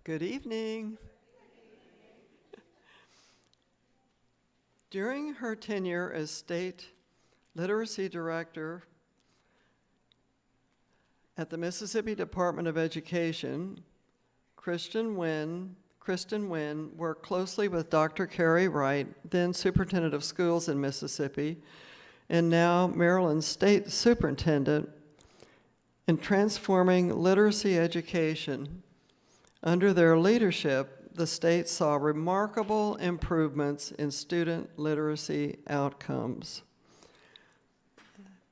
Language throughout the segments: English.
Good evening. During her tenure as State Literacy Director at the Mississippi Department of Education, Kristen Wynn worked closely with Dr. Carrie Wright, then Superintendent of Schools in Mississippi, and now Maryland State Superintendent, in transforming literacy education. Under their leadership, the state saw remarkable improvements in student literacy outcomes.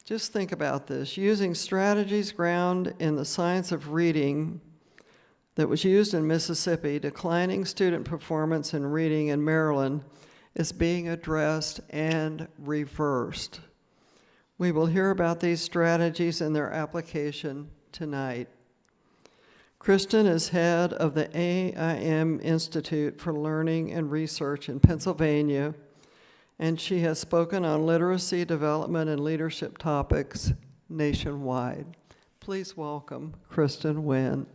Just think about this. Using strategies grounded in the science of reading that was used in Mississippi, declining student performance in reading in Maryland is being addressed and reversed. We will hear about these strategies and their application tonight. Kristen is head of the AIM Institute for Learning and Research in Pennsylvania, and she has spoken on literacy, development, and leadership topics nationwide. Please welcome Kristen Wynn.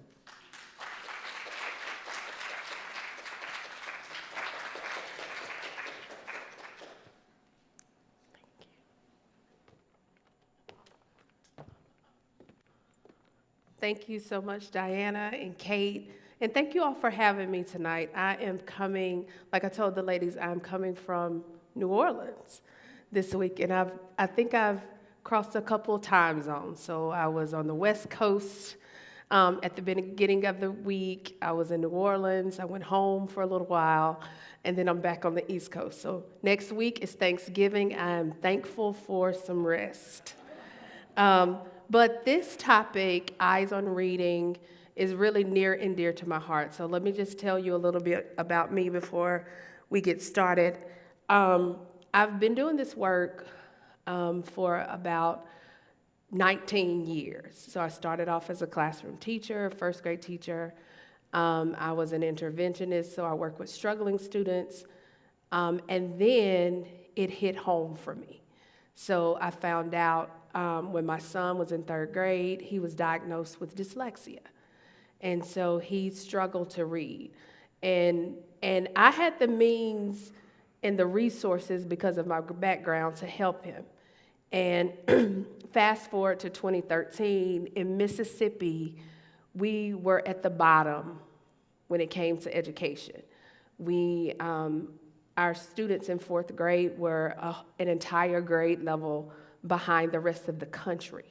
Thank you so much, Diana and Kate, and thank you all for having me tonight. I am coming, like I told the ladies, I'm coming from New Orleans this week, and I think I've crossed a couple of time zones. So I was on the West Coast at the beginning of the week. I was in New Orleans. I went home for a little while, and then I'm back on the East Coast. So next week is Thanksgiving. I'm thankful for some rest. But this topic, Eyes on Reading, is really near and dear to my heart. So let me just tell you a little bit about me before we get started. I've been doing this work for about 19 years. So I started off as a classroom teacher, first grade teacher. I was an interventionist, so I work with struggling students. And then it hit home for me. So I found out when my son was in third grade, he was diagnosed with dyslexia. And so he struggled to read. And I had the means and the resources because of my background to help him. And fast forward to 2013, in Mississippi, we were at the bottom when it came to education. Our students in fourth grade were an entire grade level behind the rest of the country.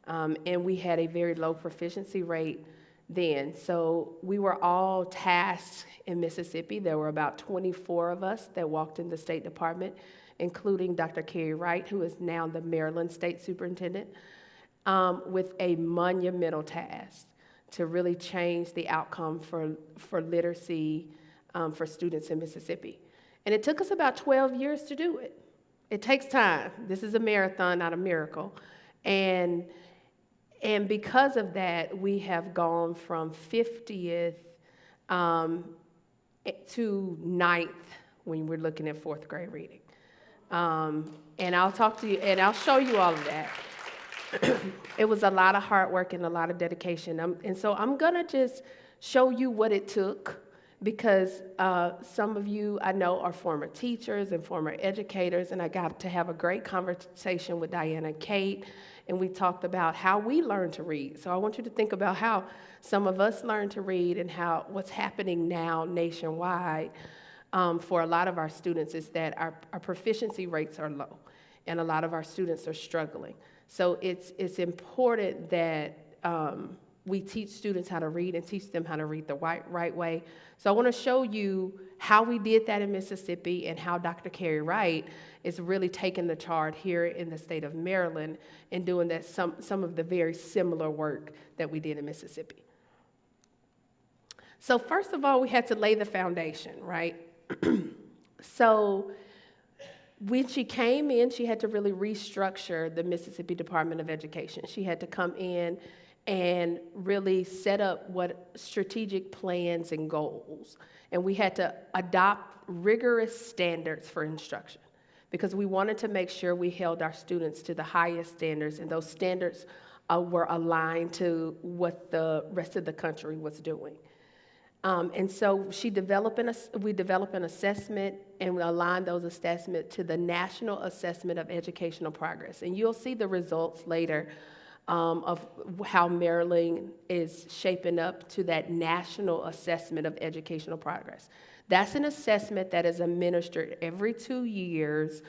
And we had a very low proficiency rate then. So we were all tasked in Mississippi. There were about 24 of us that walked in the State Department, including Dr. Carrie Wright, who is now the Maryland State Superintendent, with a monumental task to really change the outcome for literacy for students in Mississippi. And it took us about 12 years to do it. It takes time. This is a marathon, not a miracle. And because of that, we have gone from 50th to 9th when we're looking at fourth grade reading. And I'll talk to you, and I'll show you all of that. It was a lot of hard work and a lot of dedication. And so I'm going to just show you what it took, because some of you I know are former teachers and former educators, and I got to have a great conversation with Diana and Kate, and we talked about how we learn to read. So I want you to think about how some of us learn to read and how what's happening now nationwide for a lot of our students is that our proficiency rates are low, and a lot of our students are struggling. So it's important that we teach students how to read and teach them how to read the right way. So I want to show you how we did that in Mississippi and how Dr. Carrie Wright is really taking the charge here in the state of Maryland and doing that some of the very similar work that we did in Mississippi. So first of all, we had to lay the foundation, right? So when she came in, she had to really restructure the Mississippi Department of Education. She had to come in and really set up what strategic plans and goals. And we had to adopt rigorous standards for instruction because we wanted to make sure we held our students to the highest standards, and those standards were aligned to what the rest of the country was doing. And so we develop an assessment and we align those assessments to the National Assessment of Educational Progress. And you'll see the results later of how Maryland is shaping up to that National Assessment of Educational Progress. That's an assessment that is administered every 2 years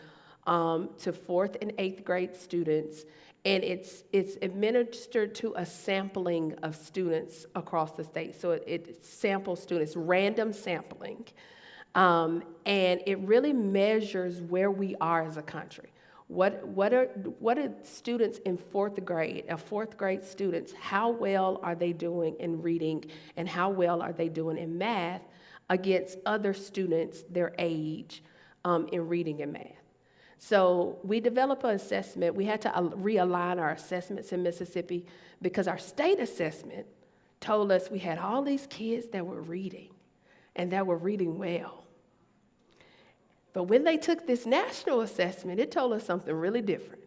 to 4th and 8th grade students, and it's administered to a sampling of students across the state. So it samples students, random sampling, and it really measures where we are as a country. What are students in 4th grade, 4th grade students, how well are they doing in reading and how well are they doing in math against other students their age in reading and math? So we developed an assessment. We had to realign our assessments in Mississippi because our state assessment told us we had all these kids that were reading and that were reading well. But when they took this national assessment, it told us something really different.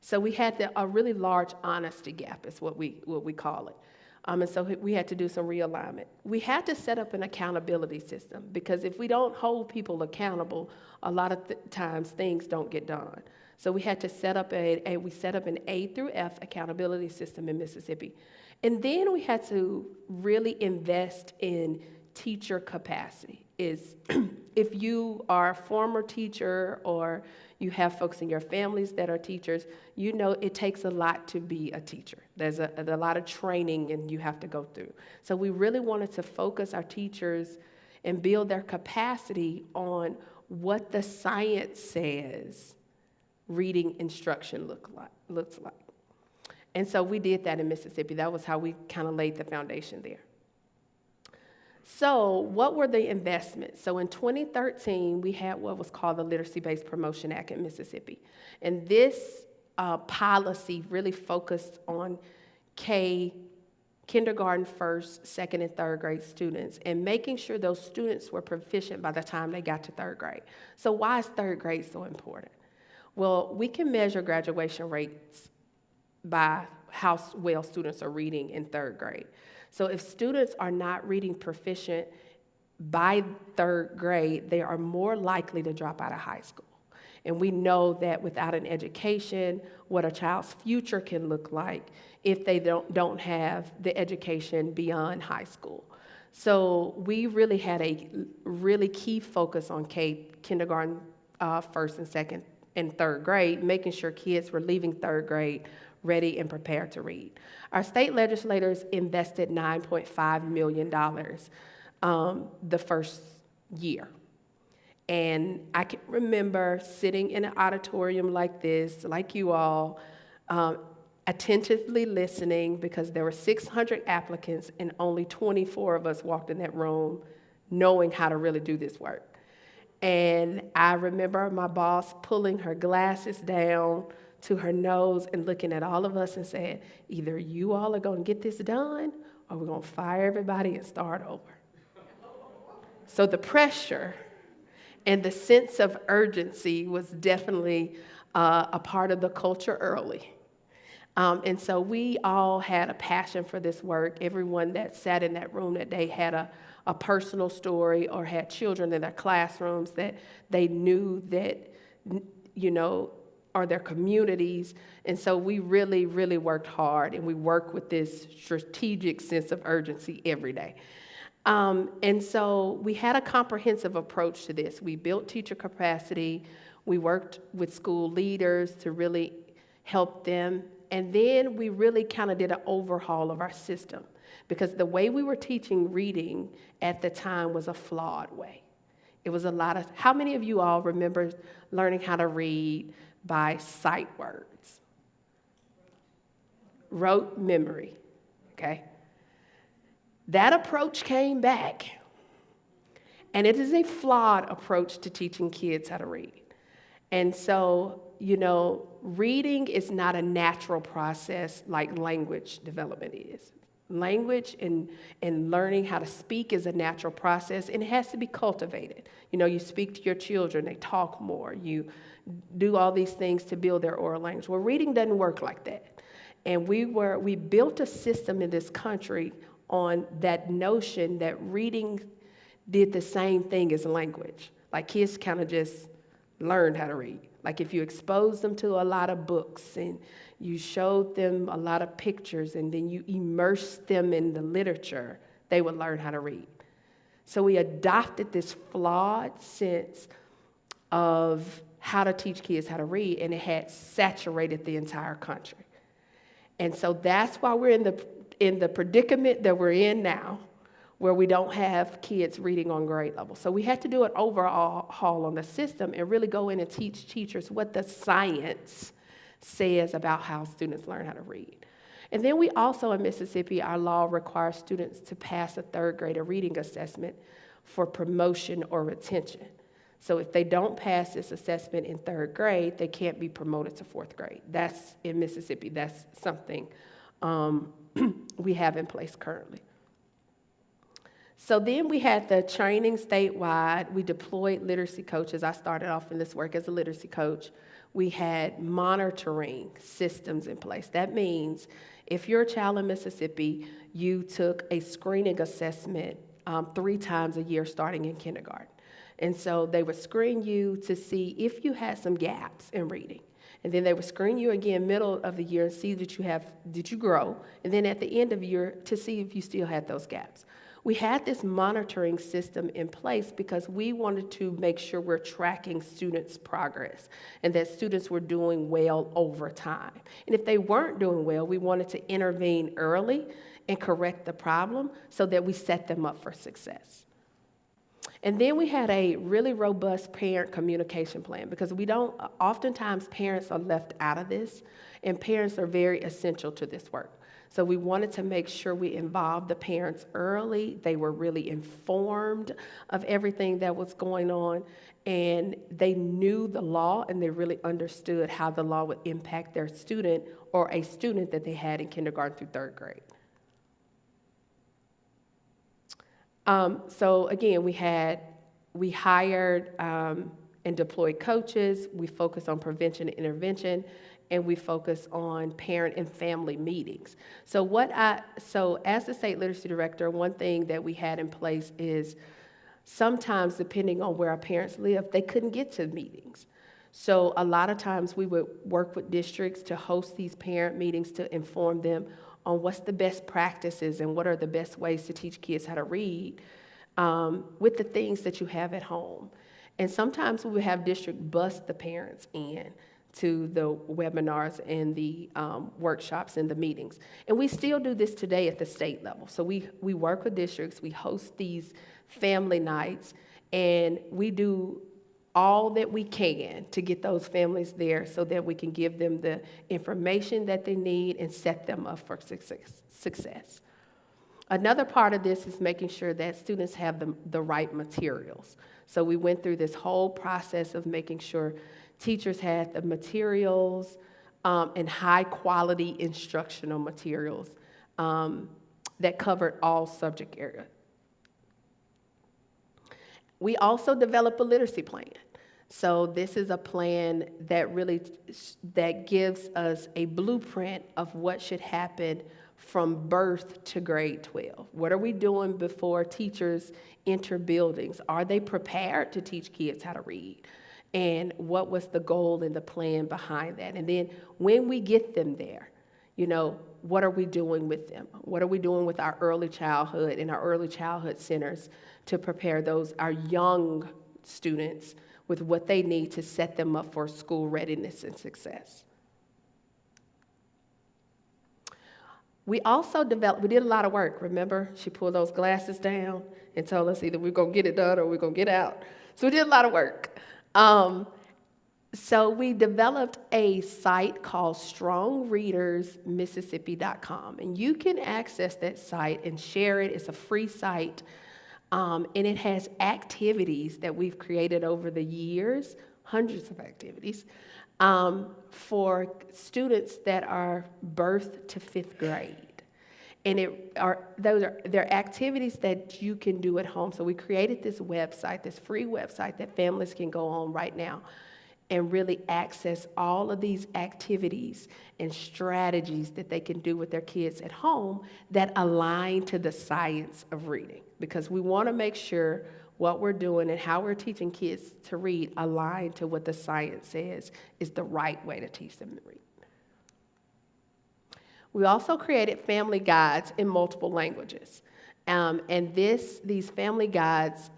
So we had a really large honesty gap is what we call it. And so we had to do some realignment. We had to set up an accountability system because if we don't hold people accountable, a lot of times things don't get done. So we had to set up we set up an A through F accountability system in Mississippi. And then we had to really invest in teacher capacity. If you are a former teacher or you have folks in your families that are teachers, you know it takes a lot to be a teacher. There's a lot of training and you have to go through. So we really wanted to focus our teachers and build their capacity on what the science says reading instruction looks like. And so we did that in Mississippi. That was how we kind of laid the foundation there. So what were the investments? So in 2013, we had what was called the Literacy-Based Promotion Act in Mississippi. And this policy really focused on kindergarten, first, second, and third grade students and making sure those students were proficient by the time they got to third grade. So why is third grade so important? Well, we can measure graduation rates by how well students are reading in third grade. So if students are not reading proficient by third grade, they are more likely to drop out of high school. And we know that without an education, what a child's future can look like if they don't have the education beyond high school. So we really had a really key focus on kindergarten, first and second and third grade, making sure kids were leaving third grade ready and prepared to read. Our state legislators invested $9.5 million the first year. And I can remember sitting in an auditorium like this, like you all, attentively listening because there were 600 applicants and only 24 of us walked in that room knowing how to really do this work. And I remember my boss pulling her glasses down to her nose and looking at all of us and saying, either you all are going to get this done or we're going to fire everybody and start over. So the pressure and the sense of urgency was definitely a part of the culture early. And so we all had a passion for this work. Everyone that sat in that room that day had a personal story or had children in their classrooms that they knew that, or their communities. And so we really, really worked hard, and we work with this strategic sense of urgency every day. And so we had a comprehensive approach to this. We built teacher capacity. We worked with school leaders to really help them. And then we really kind of did an overhaul of our system because the way we were teaching reading at the time was a flawed way. It was a lot of, how many of you all remember learning how to read by sight words? Rote memory, okay? That approach came back, and it is a flawed approach to teaching kids how to read. And so, reading is not a natural process like language development is. Language and learning how to speak is a natural process, and it has to be cultivated. You speak to your children, they talk more. You do all these things to build their oral language. Well, reading doesn't work like that. And we built a system in this country on that notion that reading did the same thing as language. Like kids kind of just learned how to read. Like if you exposed them to a lot of books and you showed them a lot of pictures and then you immersed them in the literature, they would learn how to read. So we adopted this flawed sense of how to teach kids how to read, and it had saturated the entire country. And so that's why we're in the predicament that we're in now, where we don't have kids reading on grade level. So we had to do an overhaul on the system and really go in and teach teachers what the science says about how students learn how to read. And then we also, in Mississippi, our law requires students to pass a third grade reading assessment for promotion or retention. So if they don't pass this assessment in third grade, they can't be promoted to fourth grade. That's in Mississippi. That's something we have in place currently. So then we had the training statewide. We deployed literacy coaches. I started off in this work as a literacy coach. We had monitoring systems in place. That means if you're a child in Mississippi, you took a screening assessment 3 times a year starting in kindergarten. And so they would screen you to see if you had some gaps in reading. And then they would screen you again middle of the year and see did you grow? And then at the end of the year to see if you still had those gaps. We had this monitoring system in place because we wanted to make sure we're tracking students' progress and that students were doing well over time. And if they weren't doing well, we wanted to intervene early and correct the problem so that we set them up for success. And then we had a really robust parent communication plan because oftentimes parents are left out of this, and parents are very essential to this work. So we wanted to make sure we involved the parents early. They were really informed of everything that was going on, and they knew the law, and they really understood how the law would impact their student or a student that they had in kindergarten through third grade. So again, we hired and deployed coaches. We focused on prevention and intervention, and we focus on parent and family meetings. So as the state literacy director, one thing that we had in place is sometimes, depending on where our parents live, they couldn't get to meetings. So a lot of times we would work with districts to host these parent meetings to inform them on what's the best practices and what are the best ways to teach kids how to read with the things that you have at home. And sometimes we would have district bus the parents in to the webinars and the workshops and the meetings. And we still do this today at the state level. So we work with districts, we host these family nights, and we do all that we can to get those families there so that we can give them the information that they need and set them up for success. Another part of this is making sure that students have the right materials. So we went through this whole process of making sure teachers had the materials and high quality instructional materials that covered all subject areas. We also develop a literacy plan. So this is a plan that gives us a blueprint of what should happen from birth to grade 12. What are we doing before teachers enter buildings? Are they prepared to teach kids how to read? And what was the goal and the plan behind that? And then when we get them there, what are we doing with them? What are we doing with our early childhood and our early childhood centers to prepare our young students with what they need to set them up for school readiness and success? We also we did a lot of work. Remember, she pulled those glasses down and told us either we're going to get it done or we're going to get out. So we did a lot of work. So we developed a site called strongreadersmississippi.com, and you can access that site and share it. It's a free site, and it has activities that we've created over the years, hundreds of activities, for students that are birth to 5th grade. And they're activities that you can do at home. So we created this website, this free website that families can go on right now. and really access all of these activities and strategies that they can do with their kids at home that align to the science of reading. Because we want to make sure what we're doing and how we're teaching kids to read align to what the science says is the right way to teach them to read. We also created family guides in multiple languages. And these family guides,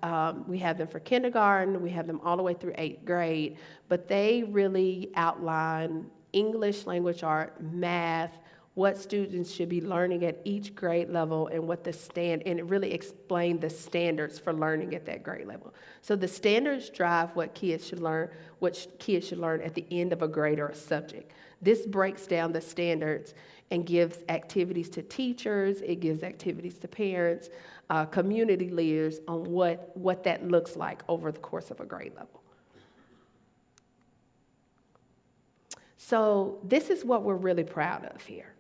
we have them for kindergarten, we have them all the way through 8th grade, but they really outline English, language art, math, what students should be learning at each grade level and and it really explain the standards for learning at that grade level. So the standards drive what kids should learn at the end of a grade or a subject. This breaks down the standards and gives activities to teachers, it gives activities to parents, community leaders on what that looks like over the course of a grade level. So this is what we're really proud of here.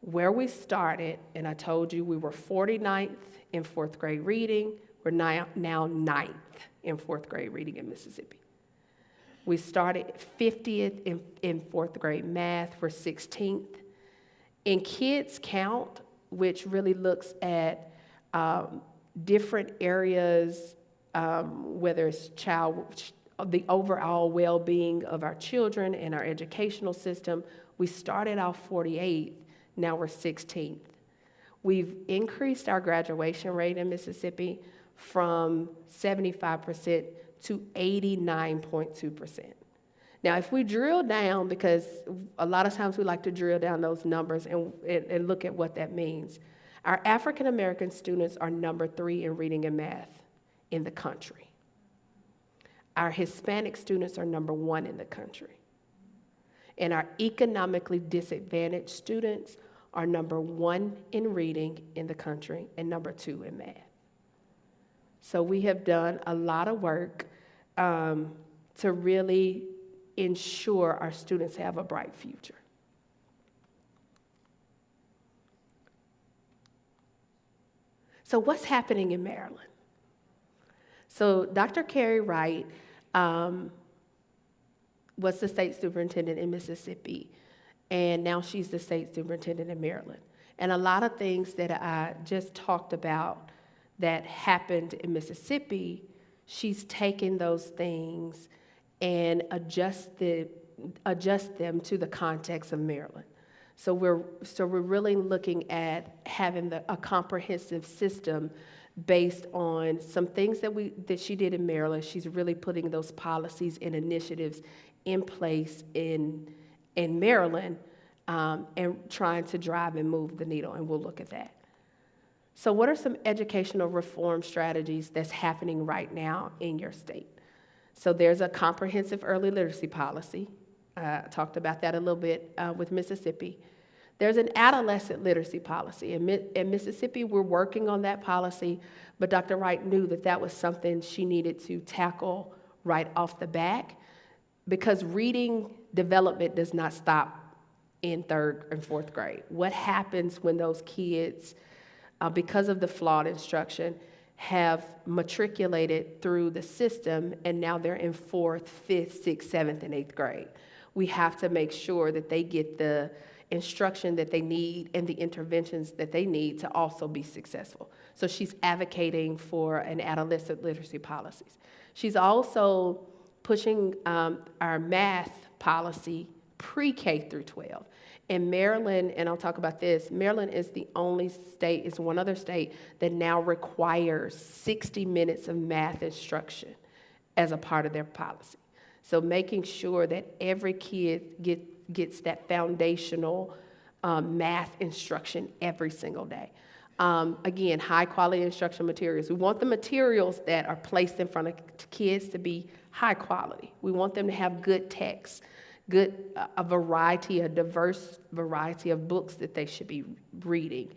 Where we started, and I told you we were 49th in 4th grade reading, we're now 9th in 4th grade reading in Mississippi. We started 50th in 4th grade math, we're 16th. In Kids Count, which really looks at different areas, whether it's the overall well-being of our children and our educational system, we started off 48th, now we're 16th. We've increased our graduation rate in Mississippi from 75% to 89.2%. Now, if we drill down, because a lot of times we like to drill down those numbers and look at what that means, our African American students are number 3 in reading and math in the country. Our Hispanic students are number 1 in the country. And our economically disadvantaged students are number 1 in reading in the country and number 2 in math. So we have done a lot of work to really ensure our students have a bright future. So what's happening in Maryland? So Dr. Carrie Wright was the state superintendent in Mississippi, and now she's the state superintendent in Maryland. And a lot of things that I just talked about that happened in Mississippi, she's taken those things and adjust them to the context of Maryland. So we're really looking at having a comprehensive system based on some things that she did in Maryland. She's really putting those policies and initiatives in place in Maryland and trying to drive and move the needle, and we'll look at that. So what are some educational reform strategies that's happening right now in your state? So there's a comprehensive early literacy policy. I talked about that a little bit with Mississippi. There's an adolescent literacy policy. In Mississippi, we're working on that policy, but Dr. Wright knew that was something she needed to tackle right off the bat, because reading development does not stop in 3rd and 4th grade. What happens when those kids, because of the flawed instruction, have matriculated through the system and now they're in 4th, 5th, 6th, 7th, and 8th grade? We have to make sure that they get the instruction that they need and the interventions that they need to also be successful. So she's advocating for an adolescent literacy policies. She's also pushing our math policy pre-K through 12. In Maryland, and I'll talk about this, Maryland is the only state, is one other state that now requires 60 minutes of math instruction as a part of their policy. So making sure that every kid gets that foundational math instruction every single day. Again, high quality instruction materials. We want the materials that are placed in front of kids to be high quality. We want them to have good text, a diverse variety of books that they should be reading,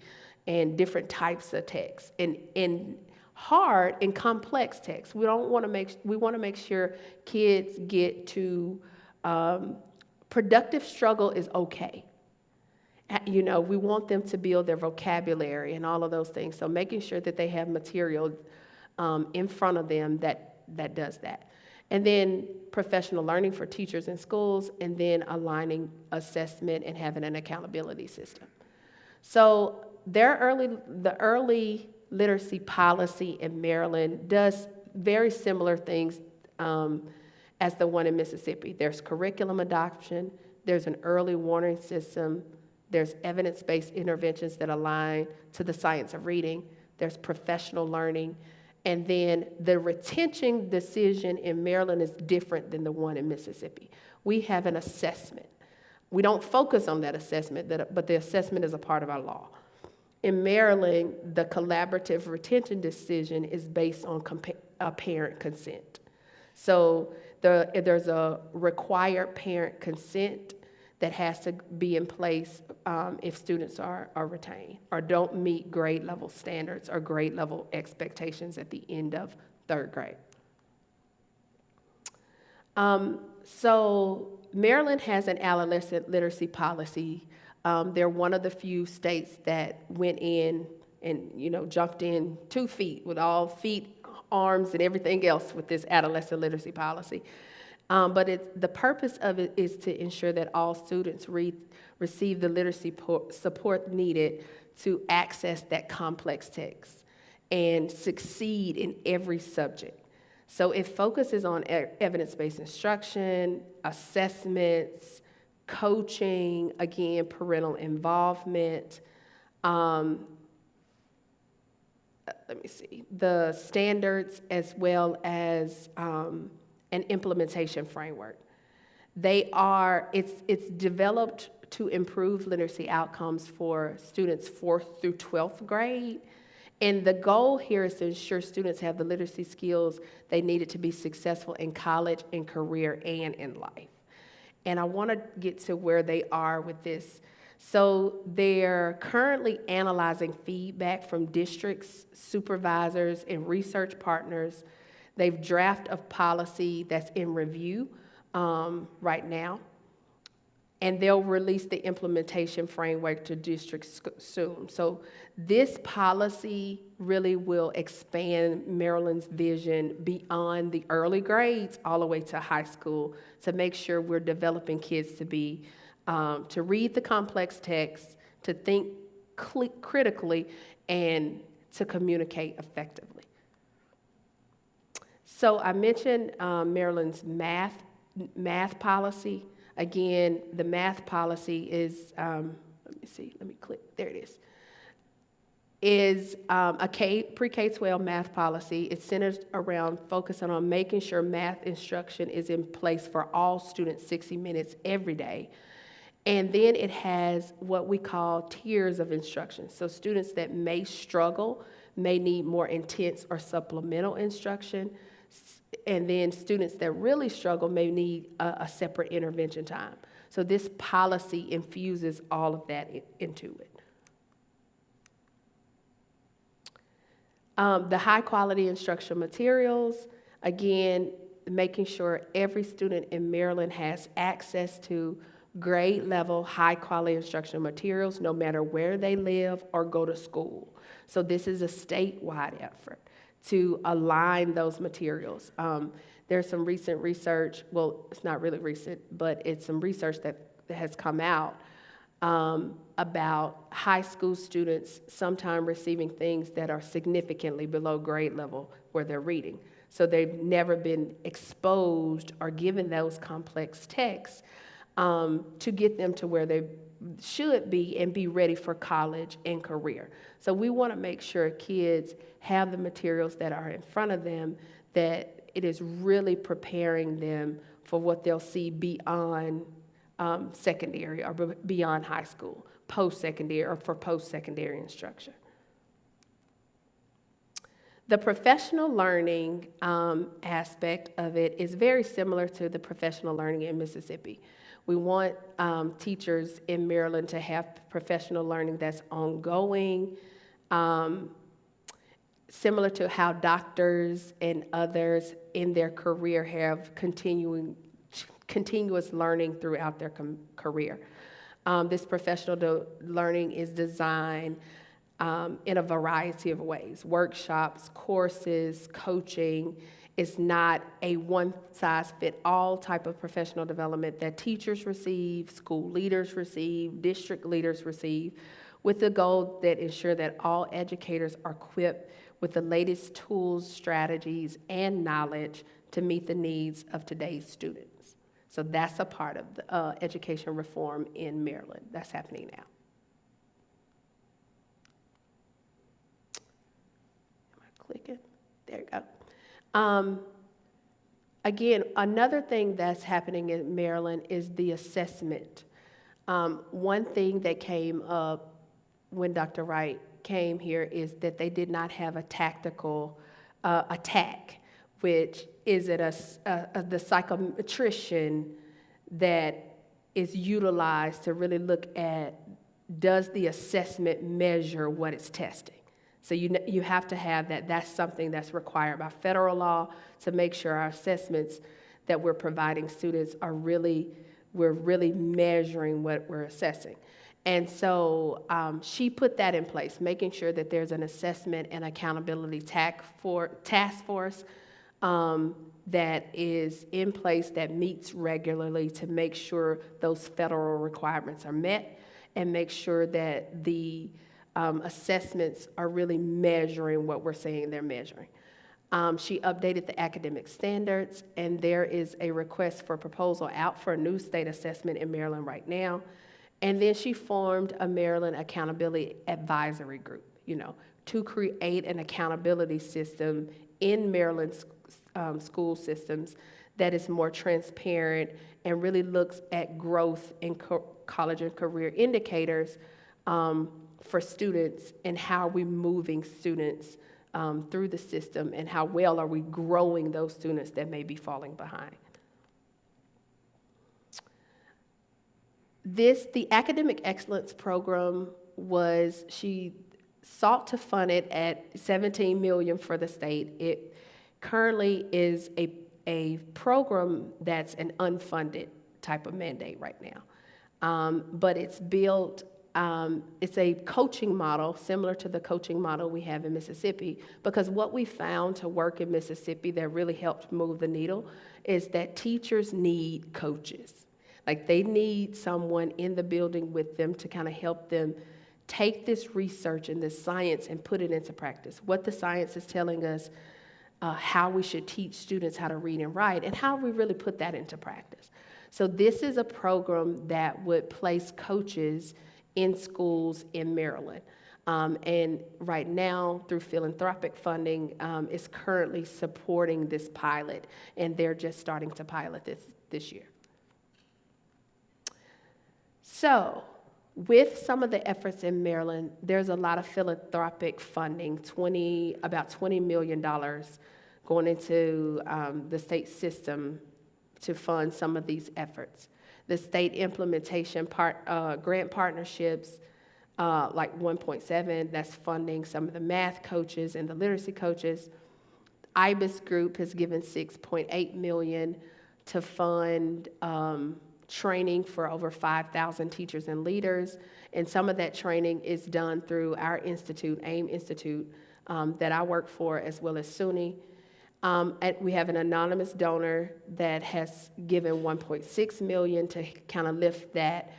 and different types of text, and hard and complex text. We want to make sure kids get to productive struggle is okay. We want them to build their vocabulary and all of those things. So making sure that they have material in front of them that does that. And then professional learning for teachers in schools, and then aligning assessment and having an accountability system. So the early literacy policy in Maryland does very similar things as the one in Mississippi. There's curriculum adoption, there's an early warning system, there's evidence-based interventions that align to the science of reading, there's professional learning, and then the retention decision in Maryland is different than the one in Mississippi. We have an assessment. We don't focus on that assessment, but the assessment is a part of our law. In Maryland, the collaborative retention decision is based on parent consent. So there's a required parent consent that has to be in place if students are retained or don't meet grade level standards or grade level expectations at the end of third grade. So Maryland has an adolescent literacy policy. They're one of the few states that went in and jumped in 2 feet with all feet, arms, and everything else with this adolescent literacy policy. But the purpose of it is to ensure that all students receive the literacy support needed to access that complex text and succeed in every subject. So it focuses on evidence-based instruction, assessments, coaching, again, parental involvement, the standards, as well as an implementation framework. It's developed to improve literacy outcomes for students 4th through 12th grade. And the goal here is to ensure students have the literacy skills they needed to be successful in college, in career, and in life. And I want to get to where they are with this. So they're currently analyzing feedback from districts, supervisors, and research partners. They've drafted a policy that's in review right now. And they'll release the implementation framework to districts soon. So this policy really will expand Maryland's vision beyond the early grades all the way to high school to make sure we're developing kids to be, to read the complex text, to think critically, and to communicate effectively. So I mentioned Maryland's math policy. Again, the math policy is, let me click, there it is a pre-K-12 math policy. It's centered around focusing on making sure math instruction is in place for all students 60 minutes every day. And then it has what we call tiers of instruction. So students that may struggle may need more intense or supplemental instruction. And then students that really struggle may need a separate intervention time. So this policy infuses all of that into it. The high quality instructional materials, again, making sure every student in Maryland has access to grade level, high quality instructional materials, no matter where they live or go to school. So this is a statewide effort to align those materials. There's some recent research, well, it's not really recent, but it's some research that has come out about high school students sometimes receiving things that are significantly below grade level where they're reading. So they've never been exposed or given those complex texts to get them to where they should be and be ready for college and career. So we want to make sure kids have the materials that are in front of them, that it is really preparing them for what they'll see beyond secondary or beyond high school, post-secondary or for post-secondary instruction. The professional learning aspect of it is very similar to the professional learning in Mississippi. We want teachers in Maryland to have professional learning that's ongoing, similar to how doctors and others in their career have continuous learning throughout their career. This professional learning is designed in a variety of ways: workshops, courses, coaching, It's not a one-size-fit-all type of professional development that teachers receive, school leaders receive, district leaders receive, with the goal that ensure that all educators are equipped with the latest tools, strategies, and knowledge to meet the needs of today's students. So that's a part of the education reform in Maryland that's happening now. Am I clicking? There you go. Again, another thing that's happening in Maryland is the assessment. One thing that came up when Dr. Wright came here is that they did not have a tactical attack, which is the psychometrician that is utilized to really look at, does the assessment measure what it's testing? So you have to have that. That's something that's required by federal law to make sure our assessments that we're providing students are we're really measuring what we're assessing. And so she put that in place, making sure that there's an assessment and accountability task force that is in place that meets regularly to make sure those federal requirements are met and make sure that the assessments are really measuring what we're saying they're measuring. She updated the academic standards, and there is a request for proposal out for a new state assessment in Maryland right now. And then she formed a Maryland Accountability Advisory Group, to create an accountability system in Maryland's school systems that is more transparent and really looks at growth in college and career indicators for students, and how are we moving students through the system, and how well are we growing those students that may be falling behind. The Academic Excellence Program she sought to fund it at $17 million for the state. It currently is a program that's an unfunded type of mandate right now. But it's built, it's a coaching model similar to the coaching model we have in Mississippi, because what we found to work in Mississippi that really helped move the needle is that teachers need coaches. Like, they need someone in the building with them to kind of help them take this research and this science and put it into practice. What the science is telling us, how we should teach students how to read and write, and how we really put that into practice. So this is a program that would place coaches in schools in Maryland. And right now, through philanthropic funding, is currently supporting this pilot, and they're just starting to pilot this year. So, with some of the efforts in Maryland, there's a lot of philanthropic funding, about $20 million going into the state system to fund some of these efforts. The state implementation grant partnerships, like 1.7, that's funding some of the math coaches and the literacy coaches. IBIS Group has given $6.8 million to fund training for over 5,000 teachers and leaders, and some of that training is done through our institute, AIM Institute, that I work for, as well as SUNY. And we have an anonymous donor that has given $1.6 million to kind of lift that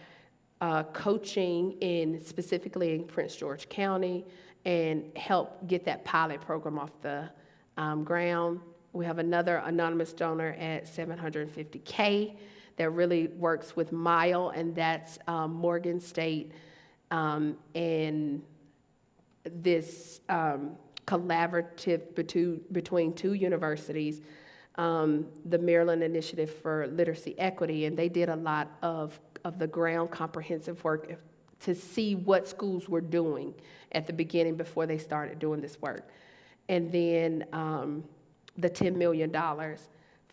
coaching specifically in Prince George County and help get that pilot program off the ground. We have another anonymous donor at $750K that really works with MILE, and that's Morgan State, and this collaborative between two universities, the Maryland Initiative for Literacy Equity, and they did a lot of the ground comprehensive work to see what schools were doing at the beginning before they started doing this work. And then the $10 million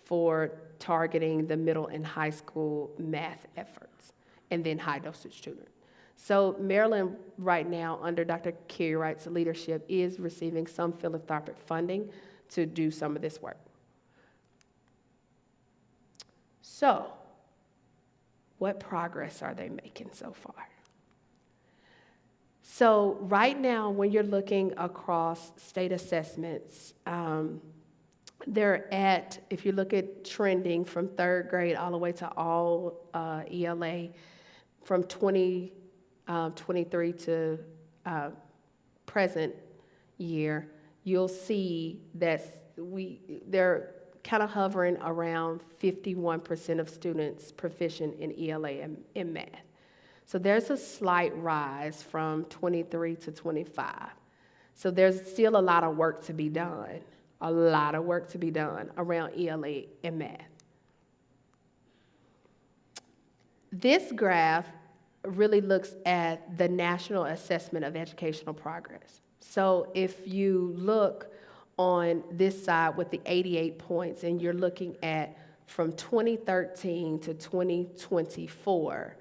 for targeting the middle and high school math efforts, and then high dosage tutoring. So Maryland right now, under Dr. Kerry Wright's leadership, is receiving some philanthropic funding to do some of this work. So, what progress are they making so far? So right now, when you're looking across state assessments, they're at, if you look at trending from third grade all the way to all ELA, from 2023 to present year, you'll see that they're kind of hovering around 51% of students proficient in ELA and in math. So there's a slight rise from 23 to 25. So there's still a lot of work to be done, around ELA and math. This graph really looks at the National Assessment of Educational Progress. So if you look on this side with the 88 points and you're looking at from 2013 to 2024,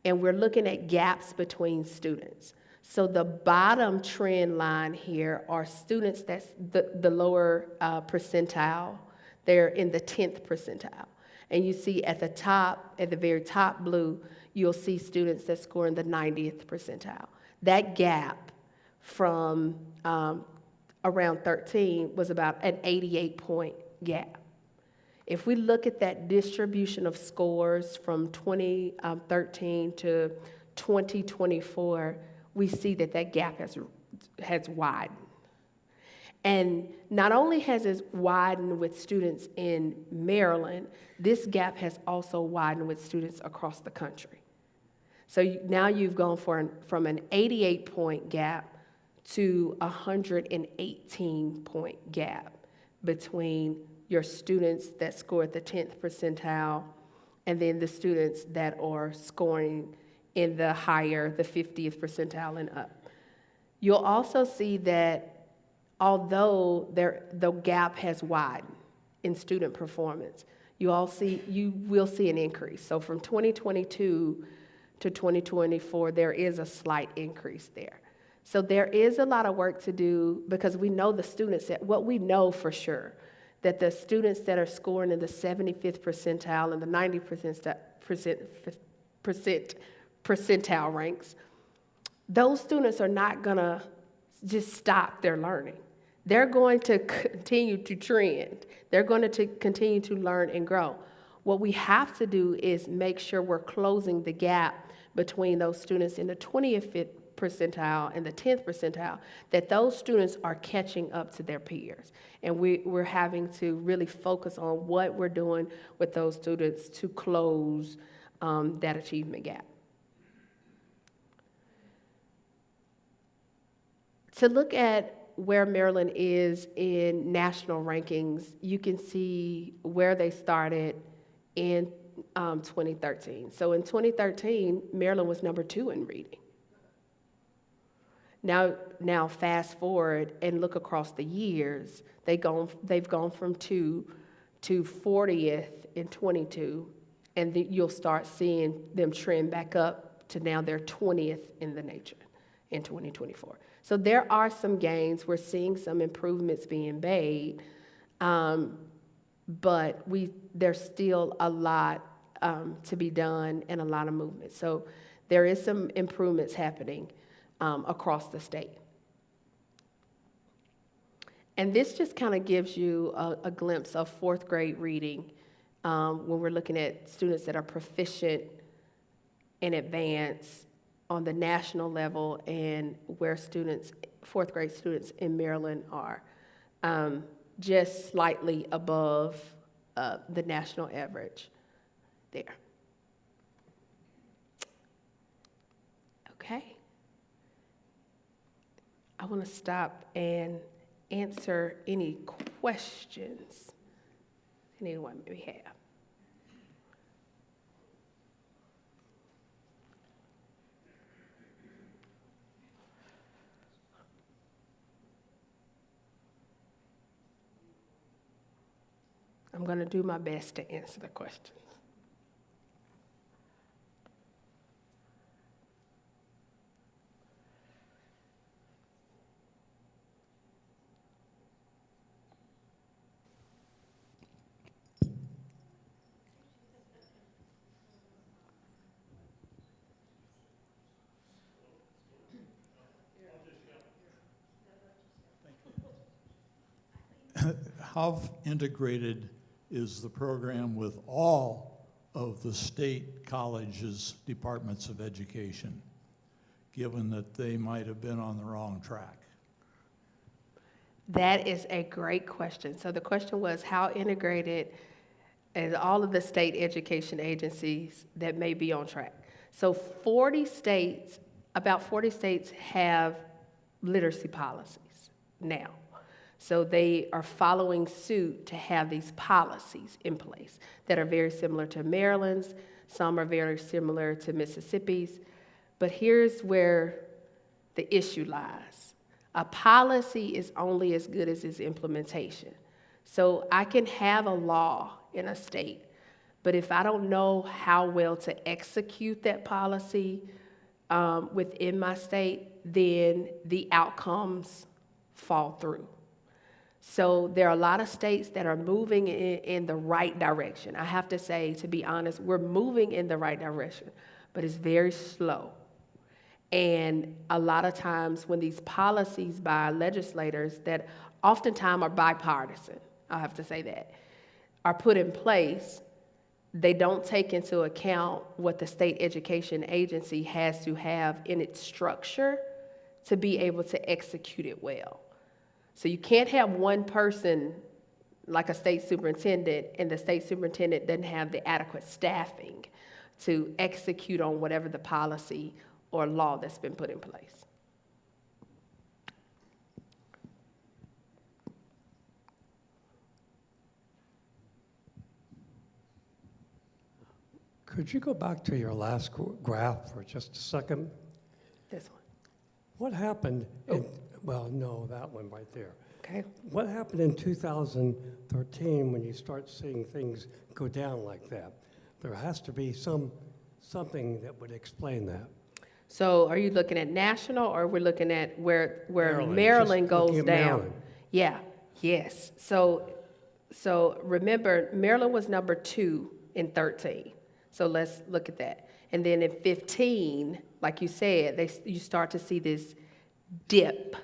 and we're looking at gaps between students. So the bottom trend line here are students that's the lower percentile. They're in the 10th percentile. And you see at the top, at the very top blue, you'll see students that score in the 90th percentile. That gap from around 13 was about an 88-point gap. If we look at that distribution of scores from 2013 to 2024, we see that that gap has widened. And not only has it widened with students in Maryland, this gap has also widened with students across the country. So now you've gone from an 88-point gap to a 118-point gap between your students that score at the 10th percentile and then the students that are scoring in the higher, the 50th percentile and up. You'll also see that although the gap has widened in student performance, you will see an increase. So from 2022 to 2024, there is a slight increase there. So there is a lot of work to do because we know the students what we know for sure, that the students that are scoring in the 75th percentile and the 90th percentile ranks, those students are not gonna just stop their learning. They're going to continue to trend. They're going to continue to learn and grow. What we have to do is make sure we're closing the gap between those students in the 20th percentile and the 10th percentile, that those students are catching up to their peers. And we're having to really focus on what we're doing with those students to close that achievement gap. To look at where Maryland is in national rankings, you can see where they started in 2013. So in 2013, Maryland was number 2 in reading. Now fast forward and look across the years, they've gone from 2 to 40th in 22, and you'll start seeing them trend back up to now they're 20th in the nation in 2024. So there are some gains. We're seeing some improvements being made, but there's still a lot to be done and a lot of movement. So there is some improvements happening across the state. And this just kind of gives you a glimpse of 4th grade reading when we're looking at students that are proficient in advance on the national level and where 4th grade students in Maryland are, just slightly above the national average there. Okay. I want to stop and answer any questions anyone may have. I'm going to do my best to answer the questions. how integrated is the program with all of the state colleges' departments of education, given that they might have been on the wrong track? That is a great question. So the question was, how integrated is all of the state education agencies that may be on track? So 40 states, about 40 states have literacy policies now. So they are following suit to have these policies in place that are very similar to Maryland's. Some are very similar to Mississippi's. But here's where the issue lies. A policy is only as good as its implementation. So I can have a law in a state, but if I don't know how well to execute that policy within my state, then the outcomes fall through. So there are a lot of states that are moving in the right direction. I have to say, to be honest, we're moving in the right direction, but it's very slow. And a lot of times when these policies by legislators that oftentimes are bipartisan, I have to say that, are put in place, they don't take into account what the state education agency has to have in its structure to be able to execute it well. So you can't have one person like a state superintendent, and the state superintendent doesn't have the adequate staffing to execute on whatever the policy or law that's been put in place. Could you go back to your last graph for just a second? This one, What happened, well, no, that one right there. okay? What happened in 2013 when you start seeing things go down like that? There has to be something that would explain that. So are you looking at national, or we're looking at where Maryland, Maryland just looking goes at down? Maryland. Yeah, yes. So remember, Maryland was number 2 in 13. So let's look at that. And then in 15, like you said, you start to see this dip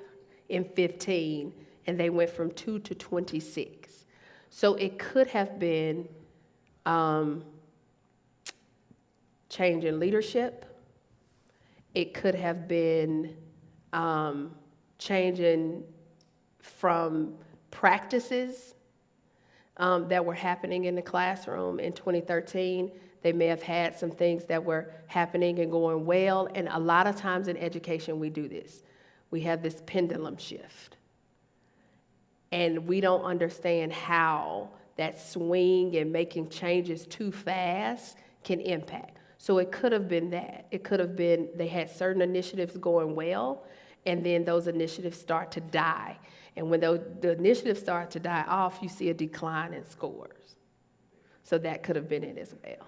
in 15, and they went from 2 to 26. So it could have been change in leadership. It could have been changing from practices that were happening in the classroom in 2013. They may have had some things that were happening and going well. And a lot of times in education, we do this. We have this pendulum shift. And we don't understand how that swing and making changes too fast can impact. So it could have been that. It could have been they had certain initiatives going well, and then those initiatives start to die. And when the initiatives start to die off, you see a decline in scores. So that could have been it as well.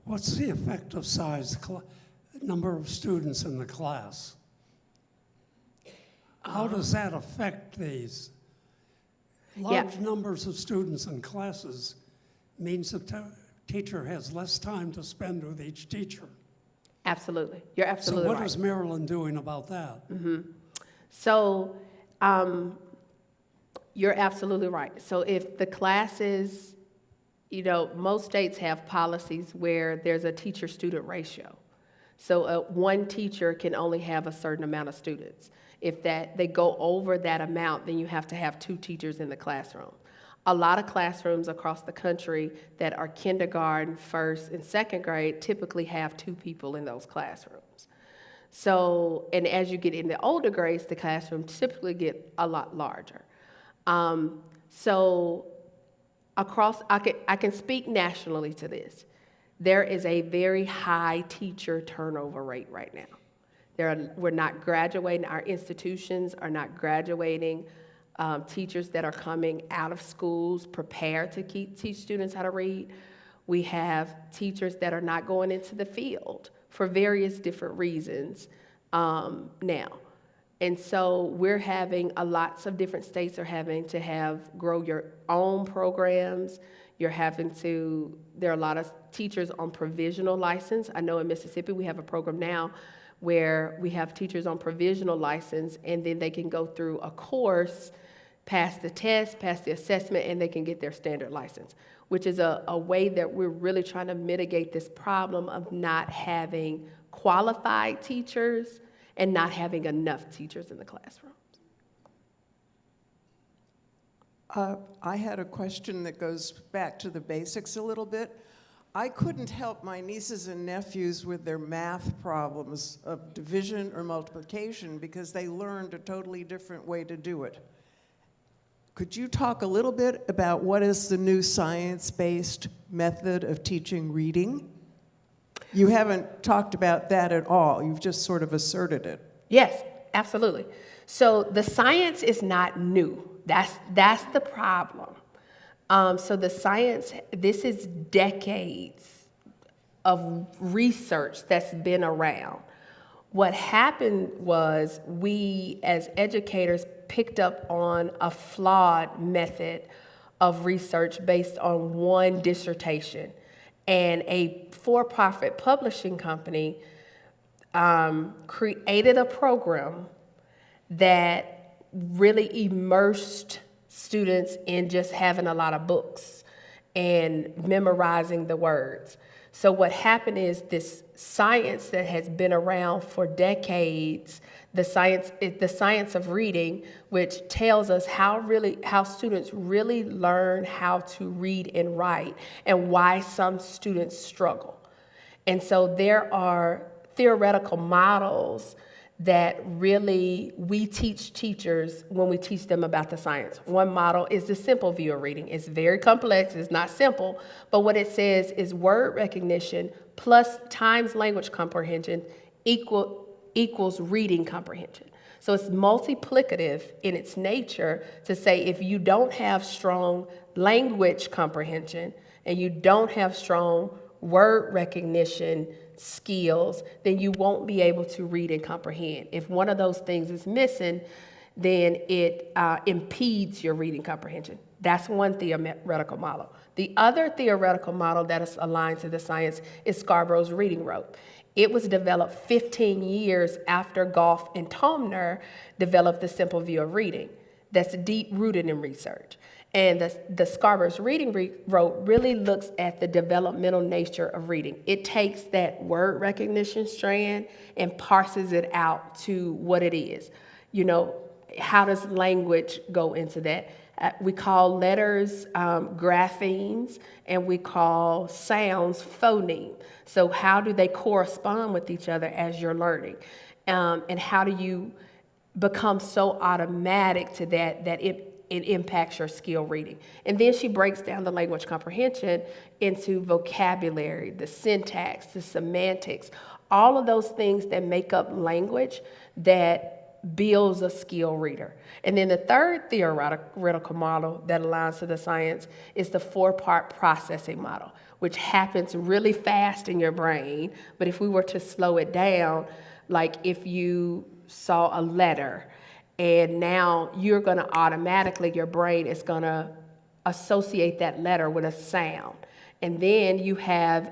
What's the effective size, number of students in the class? How does that affect these? Large numbers of students in classes means the teacher has less time to spend with each teacher. Absolutely. You're absolutely So right. what is Maryland doing about that? Mm-hmm. So you're absolutely right. So if the classes, most states have policies where there's a teacher-student ratio. So one teacher can only have a certain amount of students. If they go over that amount, then you have to have 2 teachers in the classroom. A lot of classrooms across the country that are kindergarten, first, and second grade typically have 2 people in those classrooms. So, and as you get in the older grades, the classrooms typically get a lot larger. So across, I can speak nationally to this. There is a very high teacher turnover rate right now. We're not graduating, our institutions are not graduating teachers that are coming out of schools prepared to teach students how to read. We have teachers that are not going into the field for various different reasons now. And so we're having, lots of different states are having to grow your own programs. There are a lot of teachers on provisional license. I know in Mississippi we have a program now where we have teachers on provisional license, and then they can go through a course, pass the test, pass the assessment, and they can get their standard license, which is a way that we're really trying to mitigate this problem of not having qualified teachers and not having enough teachers in the classroom. I had a question that goes back to the basics a little bit. I couldn't help my nieces and nephews with their math problems of division or multiplication because they learned a totally different way to do it. Could you talk a little bit about what is the new science-based method of teaching reading? You haven't talked about that at all. You've just sort of asserted it. Yes, absolutely. So the science is not new. That's the problem. So the science, this is decades of research that's been around. What happened was we as educators picked up on a flawed method of research based on one dissertation. And a for-profit publishing company created a program that really immersed students in just having a lot of books and memorizing the words. So what happened is this science that has been around for decades, the science of reading, which tells us how students really learn how to read and write and why some students struggle. And so there are theoretical models that really we teach teachers when we teach them about the science. One model is the simple view of reading. It's very complex, it's not simple, but what it says is word recognition plus times language comprehension equals reading comprehension. So it's multiplicative in its nature to say if you don't have strong language comprehension and you don't have strong word recognition skills, then you won't be able to read and comprehend. If one of those things is missing, then it impedes your reading comprehension. That's one theoretical model. The other theoretical model that is aligned to the science is Scarborough's reading rope. It was developed 15 years after Goff and Tomner developed the simple view of reading. That's deep rooted in research. And the Scarborough's reading rope really looks at the developmental nature of reading. It takes that word recognition strand and parses it out to what it is. You know, how does language go into that? We call letters graphemes, and we call sounds phoneme. So how do they correspond with each other as you're learning? And how do you become so automatic to that it impacts your skill reading? And then she breaks down the language comprehension into vocabulary, the syntax, the semantics, all of those things that make up language that builds a skill reader. And then the third theoretical model that aligns to the science is the 4-part processing model, which happens really fast in your brain. But if we were to slow it down, like if you saw a letter, and now you're going to automatically, your brain is going to associate that letter with a sound. And then you have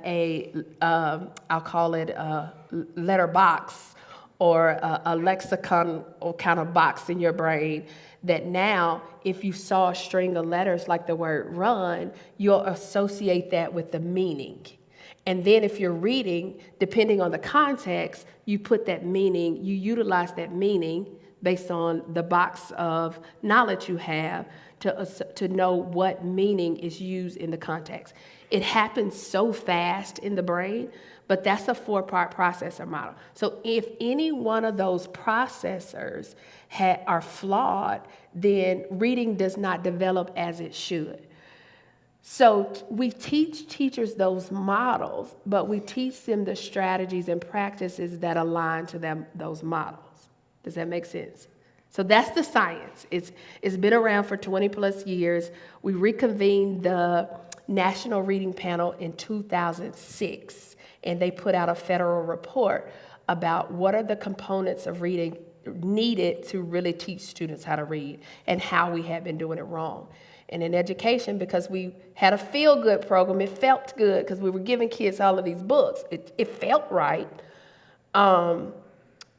I'll call it a letter box or a lexicon or kind of box in your brain that now if you saw a string of letters like the word run, you'll associate that with the meaning. And then if you're reading, depending on the context, you put that meaning, you utilize that meaning based on the box of knowledge you have to know what meaning is used in the context. It happens so fast in the brain, but that's a 4-part processor model. So if any one of those processors are flawed, then reading does not develop as it should. So we teach teachers those models, but we teach them the strategies and practices that align to those models. Does that make sense? So that's the science. It's been around for 20 plus years. We reconvened the National Reading Panel in 2006, and they put out a federal report about what are the components of reading needed to really teach students how to read and how we had been doing it wrong. And in education, because we had a feel-good program, it felt good because we were giving kids all of these books. It felt right.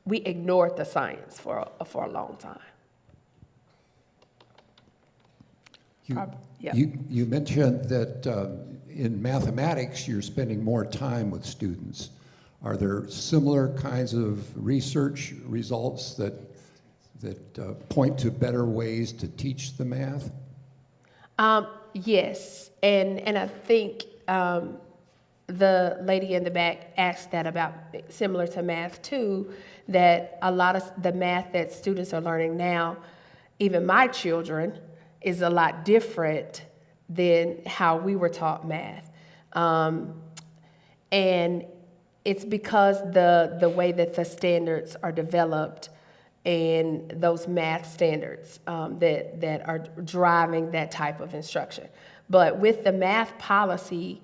we ignored the science for a long time. Yeah. You mentioned that in mathematics, you're spending more time with students. Are there similar kinds of research results that point to better ways to teach the math? Yes, and I think the lady in the back asked that about similar to math too, that a lot of the math that students are learning now, even my children, is a lot different than how we were taught math. And it's because the way that the standards are developed and those math standards that are driving that type of instruction. But with the math policy,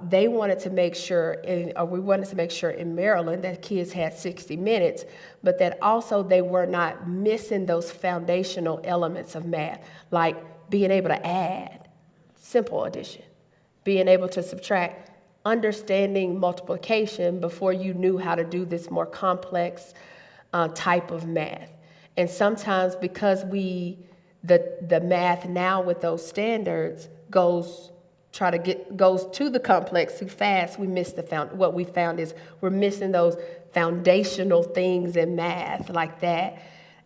they wanted to make sure, we wanted to make sure in Maryland that kids had 60 minutes, but that also they were not missing those foundational elements of math, like being able to add, simple addition, being able to subtract, understanding multiplication before you knew how to do this more complex type of math. And sometimes because the math now with those standards goes to the complex too fast, we miss what we found is we're missing those foundational things in math like that.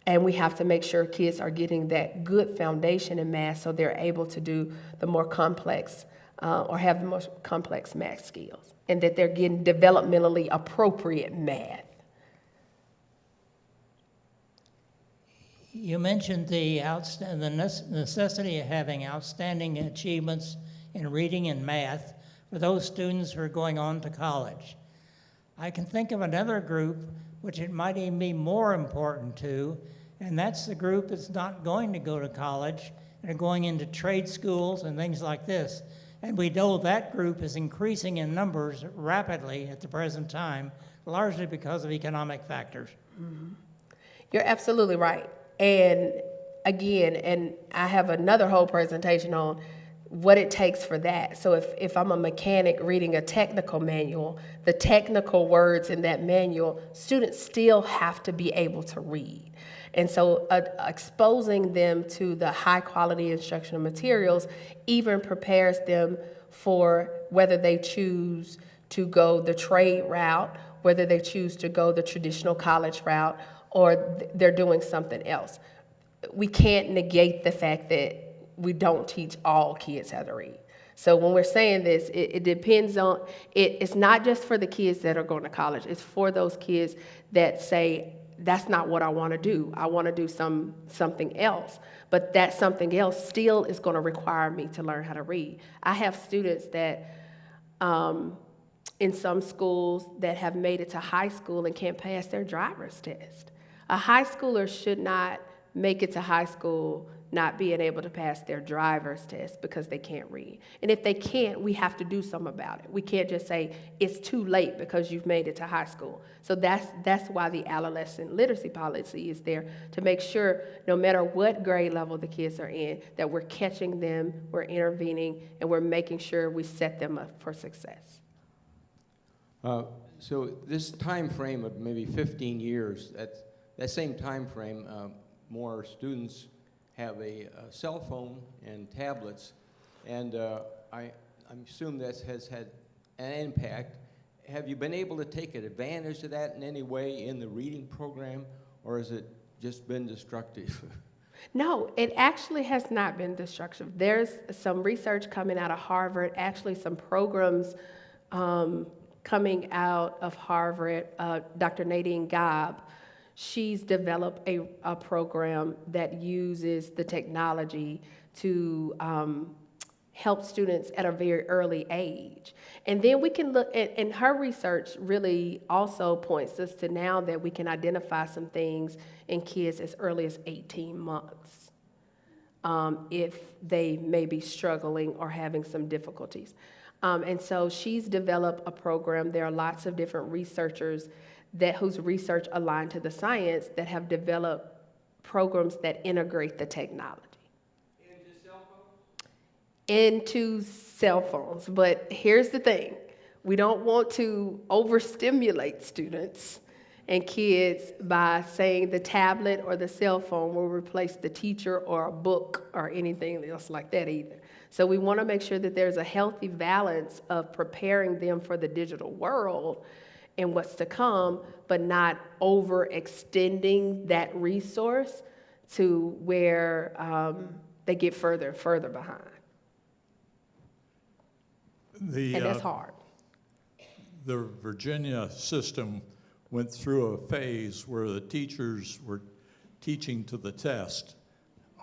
And we have to make sure kids are getting that good foundation in math so they're able to do the more complex or have the most complex math skills, and that they're getting developmentally appropriate math. You mentioned the necessity of having outstanding achievements in reading and math for those students who are going on to college. I can think of another group which it might even be more important to, and that's the group that's not going to go to college and are going into trade schools and things like this. And we know that group is increasing in numbers rapidly at the present time, largely because of economic factors. Mm-hmm. You're absolutely right. And again, and I have another whole presentation on what it takes for that. So if I'm a mechanic reading a technical manual, the technical words in that manual, students still have to be able to read. And so exposing them to the high quality instructional materials even prepares them for whether they choose to go the trade route, whether they choose to go the traditional college route, or they're doing something else. We can't negate the fact that we don't teach all kids how to read. So when we're saying this, it depends on, it's not just for the kids that are going to college, it's for those kids that say, that's not what I want to do. I want to do something else. But that something else still is going to require me to learn how to read. I have students that in some schools that have made it to high school and can't pass their driver's test. A high schooler should not make it to high school not being able to pass their driver's test because they can't read. And if they can't, we have to do something about it. We can't just say it's too late because you've made it to high school. So that's why the adolescent literacy policy is there, to make sure no matter what grade level the kids are in, that we're catching them, we're intervening, and we're making sure we set them up for success. So this time frame of maybe 15 years, that same time frame, more students have a cell phone and tablets, and I assume that has had an impact. Have you been able to take advantage of that in any way in the reading program, or has it just been destructive? No, it actually has not been destructive. There's some research coming out of Harvard, actually some programs coming out of Harvard. Dr. Nadine Gabb, she's developed a program that uses the technology to help students at a very early age. And then we can look at, and her research really also points us to now that we can identify some things in kids as early as 18 months if they may be struggling or having some difficulties. And so she's developed a program. There are lots of different researchers whose research aligned to the science that have developed programs that integrate the technology. Into cell phones. But here's the thing. We don't want to overstimulate students and kids by saying the tablet or the cell phone will replace the teacher or a book or anything else like that either. So we want to make sure that there's a healthy balance of preparing them for the digital world and what's to come, but not overextending that resource to where they get further and further behind. The, And that's hard. the Virginia system went through a phase where the teachers were teaching to the test.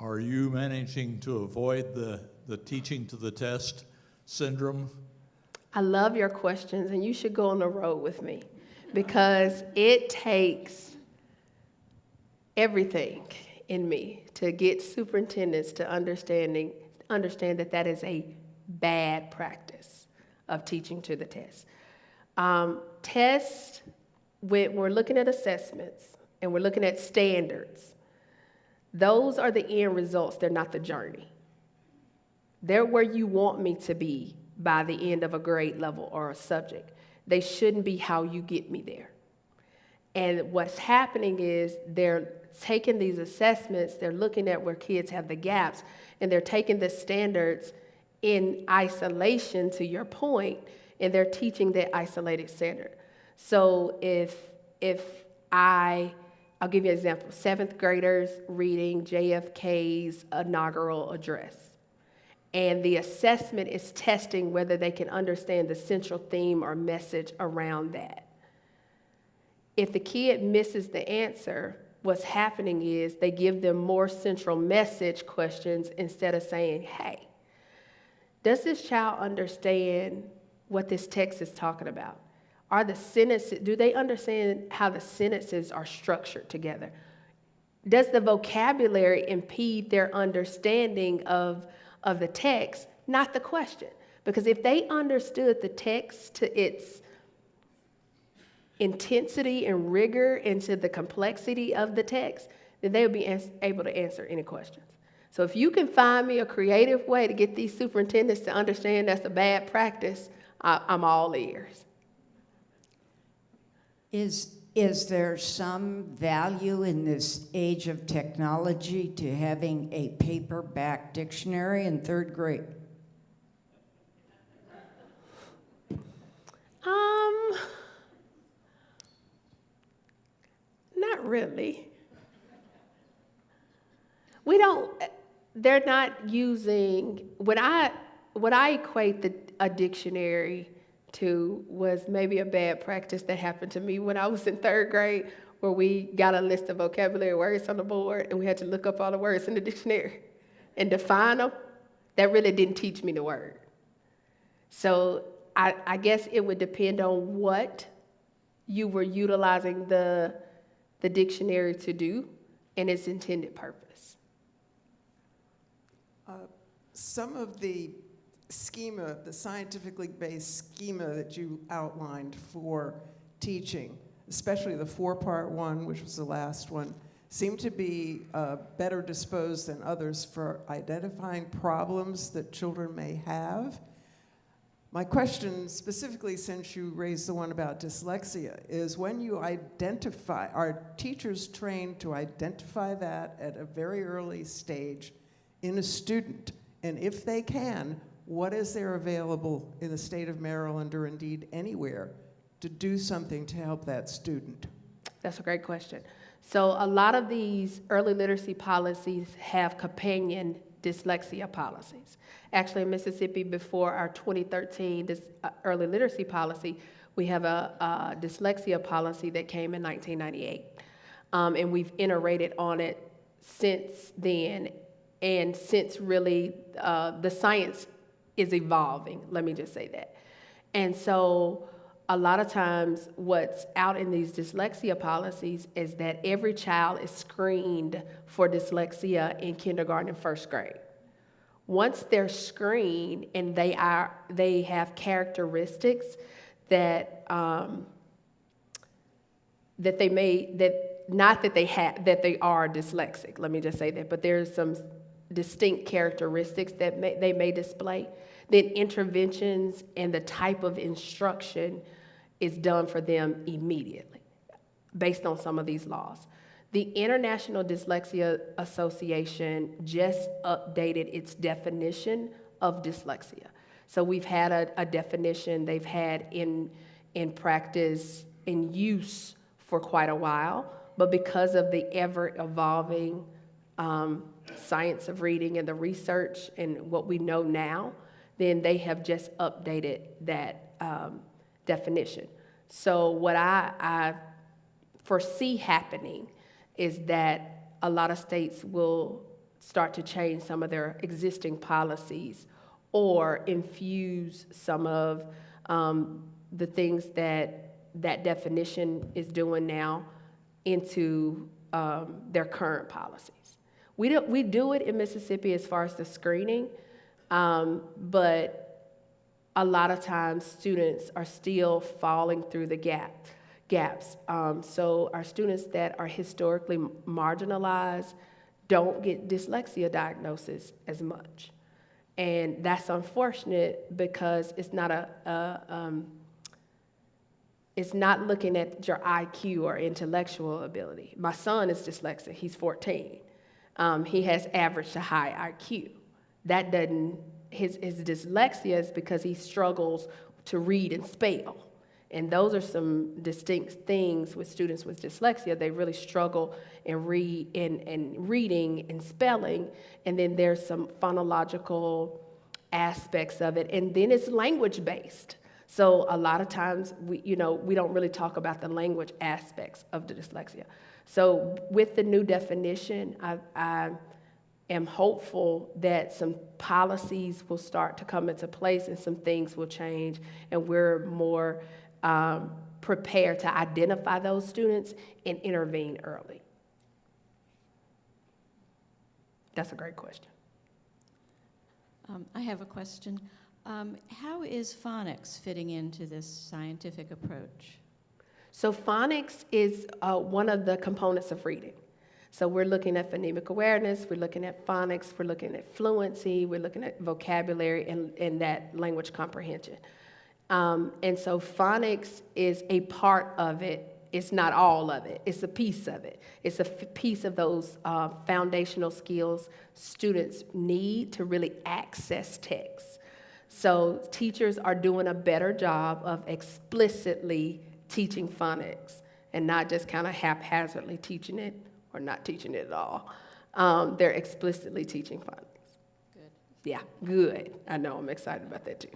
Are you managing to avoid the teaching to the test syndrome? I love your questions, and you should go on the road with me because it takes everything in me to get superintendents to understand that that is a bad practice of teaching to the test. Tests, when we're looking at assessments and we're looking at standards, those are the end results, they're not the journey. They're where you want me to be by the end of a grade level or a subject. They shouldn't be how you get me there. And what's happening is they're taking these assessments, they're looking at where kids have the gaps, and they're taking the standards in isolation, to your point, and they're teaching that isolated standard. So I'll give you an example, 7th graders reading JFK's inaugural address. And the assessment is testing whether they can understand the central theme or message around that. If the kid misses the answer, what's happening is they give them more central message questions instead of saying, hey, does this child understand what this text is talking about? Are the sentences, do they understand how the sentences are structured together? Does the vocabulary impede their understanding of the text, not the question? Because if they understood the text to its intensity and rigor and to the complexity of the text, then they would be able to answer any questions. So if you can find me a creative way to get these superintendents to understand that's a bad practice, I'm all ears. Is there some value in this age of technology to having a paperback dictionary in 3rd grade? Not really. They're not using, what I equate a dictionary to was maybe a bad practice that happened to me when I was in 3rd grade, where we got a list of vocabulary words on the board and we had to look up all the words in the dictionary and define them. That really didn't teach me the word. So I guess it would depend on what you were utilizing the dictionary to do and its intended purpose. Some of the schema, the scientifically based schema that you outlined for teaching, especially the 4-part one, which was the last one, seem to be better disposed than others for identifying problems that children may have. My question, specifically since you raised the one about dyslexia, is when you identify, are teachers trained to identify that at a very early stage in a student? And if they can, what is there available in the state of Maryland or indeed anywhere to do something to help that student? That's a great question. So a lot of these early literacy policies have companion dyslexia policies. Actually, in Mississippi, before our 2013 early literacy policy, we have a dyslexia policy that came in 1998. And we've iterated on it since then, and since really the science is evolving, let me just say that. And so a lot of times what's out in these dyslexia policies is that every child is screened for dyslexia in kindergarten and 1st grade. Once they're screened and they have characteristics that that they are dyslexic, let me just say that, but there's some distinct characteristics that they may display, then interventions and the type of instruction is done for them immediately. based on some of these laws. The International Dyslexia Association just updated its definition of dyslexia. So we've had a definition they've had in practice, in use for quite a while, but because of the ever-evolving science of reading and the research and what we know now, then they have just updated that definition. So what I foresee happening is that a lot of states will start to change some of their existing policies or infuse some of the things that definition is doing now into their current policies. We do it in Mississippi as far as the screening, but a lot of times students are still falling through the gaps. So our students that are historically marginalized don't get dyslexia diagnosis as much. And that's unfortunate because it's not it's not looking at your IQ or intellectual ability. My son is dyslexic, he's 14. He has average to high IQ. That doesn't, his dyslexia is because he struggles to read and spell. And those are some distinct things with students with dyslexia. They really struggle in reading and spelling, and then there's some phonological aspects of it, and then it's language-based. So a lot of times we don't really talk about the language aspects of the dyslexia. So with the new definition, I am hopeful that some policies will start to come into place and some things will change, and we're more prepared to identify those students and intervene early. That's a great question. I have a question. How is phonics fitting into this scientific approach? So phonics is one of the components of reading. So we're looking at phonemic awareness, we're looking at phonics, we're looking at fluency, we're looking at vocabulary and that language comprehension. And so phonics is a part of it. It's not all of it. It's a piece of it. It's a piece of those foundational skills students need to really access text. So teachers are doing a better job of explicitly teaching phonics and not just kind of haphazardly teaching it or not teaching it at all. They're explicitly teaching phonics. Good. Yeah, good. I know, I'm excited about that too.